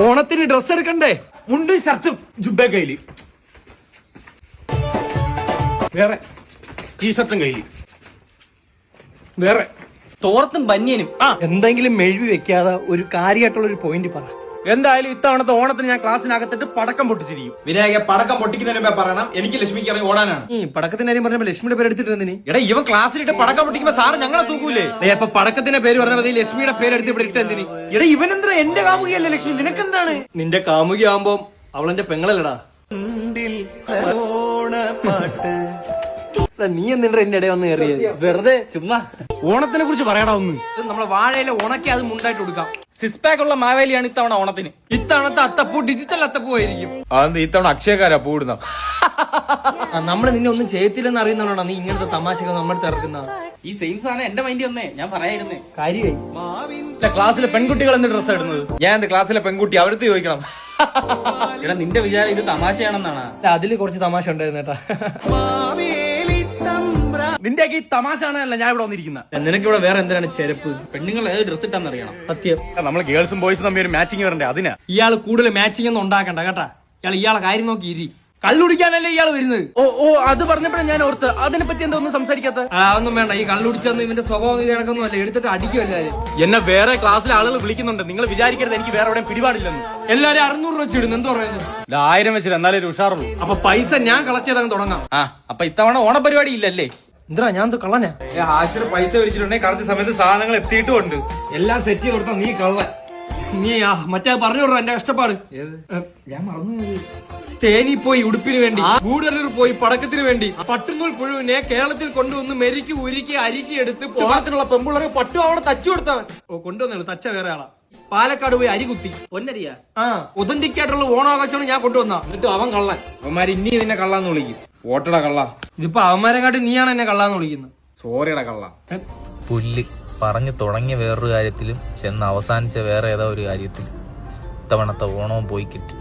ഓണത്തിന് ഡ്രസ് എടുക്കണ്ടേ? മുണ്ട് ഷർട്ടും ജുബ കയ്യില്, വേറെ ടീഷർട്ടും കയ്യില്, വേറെ തോർത്തും ബനിയനും. എന്തെങ്കിലും മെഴുവി വെക്കാതെ ഒരു കാര്യമായിട്ടുള്ള ഒരു പോയിന്റ് പറ. എന്തായാലും ഇത്തവണത്തെ ഓണത്തിന് ഞാൻ ക്ലാസ്സിനകത്തിട്ട് പടക്കം പൊട്ടിച്ചിരിക്കും. വിനായക പടക്കം പൊട്ടിക്കുന്നതിന് മുമ്പേ പറയണം എനിക്ക് ലക്ഷ്മിക്ക് ഇറങ്ങി ഓടാനാണ്. ഈ പടക്കത്തിന്റെ കാര്യം പറഞ്ഞപ്പോ ലക്ഷ്മിയുടെ പേര് എടുത്തിട്ട് എടാ ഇവൻ ക്ലാസ്സിലിട്ട് പടക്കം പൊട്ടിക്കുമ്പോ സാറ് ഞങ്ങളെ തൂക്കൂലേ? അപ്പൊ പടക്കത്തിന്റെ പേര് പറഞ്ഞ ലക്ഷ്മിയുടെ പേര് എടുത്ത് ഇവിടെ ഇട്ട് എന്തിന്? എടാ ഇവനെന്താ എന്റെ കാമുകയല്ലേ ലക്ഷ്മി, നിനക്കെന്താണ്? നിന്റെ കാമുകി ആവുമ്പോ അവളെന്റെ പെങ്ങളല്ലടാ. നീ എന്തിനാ എന്റെ ഇടയിൽ വന്ന് കയറിയത്? വെറുതെ ചുമ്മാ. ഓണത്തിനെ കുറിച്ച് പറയടാ ഒന്ന്. നമ്മളെ വാഴയിലെ ഉണക്കി അത് മുണ്ടായിട്ട് കൊടുക്കാം. സിക്സ് പാക്ക് ഉള്ള മാവേലിയാണ് ഇത്തവണ ഓണത്തിന്. ഇത്തവണത്തെ അത്തപ്പൂ ഡിജിറ്റൽ അത്തപ്പൂ ആയിരിക്കും. അതെന്ത് ഇത്തവണ അക്ഷയക്കാരാ പൂടുന്ന? നമ്മള് നിന്നെ ഒന്നും ചെയ്യത്തില്ലെന്ന് അറിയുന്നതാണോ നീ ഇങ്ങനത്തെ തമാശകൾ നമ്മുടെ ഇറക്കുന്ന? ഈ സെയിം സാധനം എന്റെ മൈൻഡ് വന്നേ, ഞാൻ പറയായിരുന്നേ. കാര്യമായി ക്ലാസ്സിലെ പെൺകുട്ടികൾ എന്ത് ഡ്രസ് ഇടുന്നത്? ഞാൻ എന്റെ ക്ലാസ്സിലെ പെൺകുട്ടി അവരടുത്ത് ചോദിക്കണം. എടാ നിന്റെ വിചാരം ഇത് തമാശയാണെന്നാണ്? അതില് കുറച്ച് തമാശ ഉണ്ടായിരുന്നു കേട്ടാ. നിന്റെ ഈ തമാശ ആണല്ല ഞാൻ ഇവിടെ വന്നിരിക്കുന്നത്. നിനക്ക് ഇവിടെ വേറെ എന്തിനാണ് ചെരുപ്പ്? പെണ്ണുങ്ങൾ ഏത് ഡ്രസ് ഇട്ടാന്ന് അറിയണം. സത്യം. നമ്മൾ ഗേൾസും ബോയ്സും തമ്മിൽ ഒരു മാച്ചിങ് വരണ്ടേ, അതിനാ. ഇയാള് കൂടുതൽ മാച്ചിങ് ഒന്നും ഉണ്ടാക്കണ്ട കേട്ടാ. ഇയാളെ കാര്യം നോക്കി ഇരി. കള്ളുടിക്കാനല്ലേ ഇയാൾ വരുന്നത്? ഓ അത് പറഞ്ഞപ്പോഴേ ഞാൻ ഓർത്ത്. അതിനെ പറ്റി എന്താ ഒന്നും സംസാരിക്കാത്ത? അതൊന്നും വേണ്ട. ഈ കള്ളുടിച്ചൊന്നും ഇവന്റെ സ്വഭാവം കണക്കൊന്നും അല്ല. എടുത്തിട്ട് അടിക്കുമല്ലേ. എന്നെ വേറെ ക്ലാസ്സിലെ ആളുകൾ വിളിക്കുന്നുണ്ട്. നിങ്ങൾ വിചാരിക്കരുത് എനിക്ക് വേറെ എവിടെയും പിടിപാടില്ലെന്ന്. എല്ലാരും 600 രൂപ വെച്ചിടുന്നു. എന്ത് പറയുന്നു? 1000 വെച്ചിട്ട് എന്നാലേ ഒരു ഉഷാറുള്ളൂ. അപ്പൊ പൈസ ഞാൻ കളക്ട് ചെയ്തങ്ങ് തുടങ്ങാം. അപ്പൊ ഇത്തവണ ഓണപരിപാടി ഇല്ലല്ലേ? എന്താ ഞാൻ കള്ളനാ? ആശുപത്രി പൈസ വിളിച്ചിട്ടുണ്ടെങ്കിൽ കറക്റ്റ് സമയത്ത് സാധനങ്ങൾ എത്തിയിട്ടുമുണ്ട്. എല്ലാം സെറ്റ് ചെയ്ത് കൊടുത്താൽ നീ കള്ളൻ. നീ മറ്റേ പറഞ്ഞു വിടറ എന്റെ കഷ്ടപ്പാട്. ഞാൻ മറന്നു. തേനി പോയി ഉടുപ്പിന് വേണ്ടി, ഗൂഡല്ലൂർ പോയി പടക്കത്തിന് വേണ്ടി, പട്ടുനൂൽ പുഴുവിനെ കേരളത്തിൽ കൊണ്ടുവന്ന് മെരുക്കി ഉരുക്കി അരിക്കി എടുത്ത് ഓണത്തിനുള്ള പെമ്പുള്ളവരെ പട്ടു അവിടെ തച്ചു കൊടുത്തവൻ. കൊണ്ടുവന്നു. തച്ച വേറെ ആളാ. പാലക്കാട് പോയി അരി കുത്തി. പൊന്നരിയാ? ഒതന്റിക് ആയിട്ടുള്ള ഓണാഘോഷമാണ് ഞാൻ കൊണ്ടുവന്ന. എന്നിട്ട് അവൻ കള്ളൻ. അവന്മാര് ഇനി നിന്നെ കള്ളാന്ന് വിളിക്കും. ഓട്ടടാ കള്ള. ഇതിപ്പോ അവന്മാരെക്കാട്ടി നീയാണ് എന്നെ കള്ളാന്ന് വിളിക്കുന്നത്. സോറിയടാ കള്ള. പുല്ല് പറഞ്ഞു തുടങ്ങിയ വേറൊരു കാര്യത്തിലും ചെന്ന് അവസാനിച്ച വേറെ ഏതോ ഒരു കാര്യത്തിലും ഇത്തവണത്തെ ഓണവും പോയി കിട്ടി.